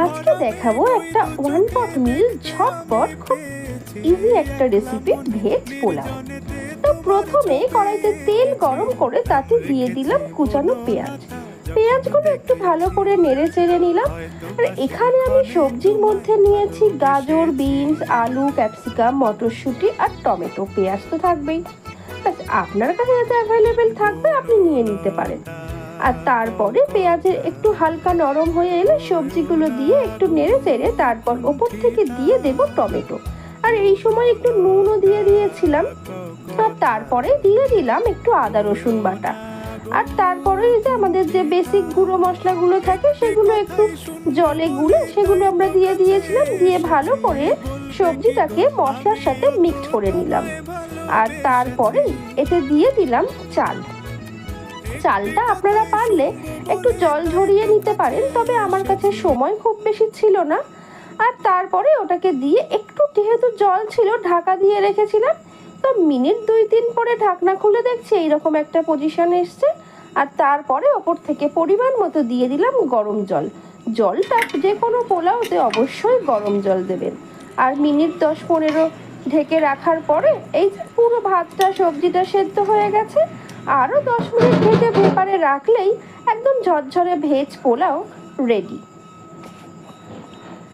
আজকে দেখাবো একটা ওয়ান পট মিল ঝটপট খুব ইজি একটা রেসিপি, ভেজ পোলাও। তো প্রথমে কড়াইতে তেল গরম করে তাতে দিয়ে দিলাম কুচানো পেঁয়াজ। পেঁয়াজগুলো একটু ভালো করে নেড়ে চেড়ে নিলাম। আর এখানে আমি সবজির মধ্যে নিয়েছি গাজর, বিনস, আলু, ক্যাপসিকাম, মটরশুঁটি আর টমেটো। পেঁয়াজ তো থাকবেই, আপনার কাছে যেটা অ্যাভেলেবেল থাকবে আপনি নিয়ে নিতে পারেন। আর তারপরে পেঁয়াজের একটু হালকা নরম হয়ে এলে সবজিগুলো দিয়ে একটু নেড়ে চেড়ে তারপর ওপর থেকে দিয়ে দেব টমেটো। আর এই সময় একটু নুনও দিয়ে দিয়েছিলাম। আর তারপরে দিয়ে দিলাম একটু আদা রসুন বাটা। আর তারপরে যে আমাদের যে বেসিক গুঁড়ো মশলাগুলো থাকে সেগুলো একটু জলে গুলে সেগুলো আমরা দিয়ে দিয়েছিলাম। দিয়ে ভালো করে সবজিটাকে মশলার সাথে মিক্সড করে নিলাম। আর তারপরে এতে দিয়ে দিলাম চালটা আপনারা পারলে একটু জল ঝরিয়ে নিতে পারেন, তবে আমার কাছে সময় খুব বেশি ছিল না। আর তারপরে ওটাকে দিয়ে একটু, যেহেতু জল ছিল, ঢাকা দিয়ে রেখেছিলাম। তো মিনিট 2-3 পরে ঢাকনা খুলে দেখছি এইরকম একটা পজিশন এসছে। আর তারপরে ওপর থেকে পরিমাণ মতো দিয়ে দিলাম গরম জল। জলটা যে কোনো পোলাওতে অবশ্যই গরম জল দেবেন। আর মিনিট 10-15 ঢেকে রাখার পরে এই যে পুরো ভাতটা, সবজিটা সেদ্ধ হয়ে গেছে। আরও 10 মিনিট ঢেকে ভেপারে রাখলেই একদম ঝরঝরে ভেজ পোলাও রেডি।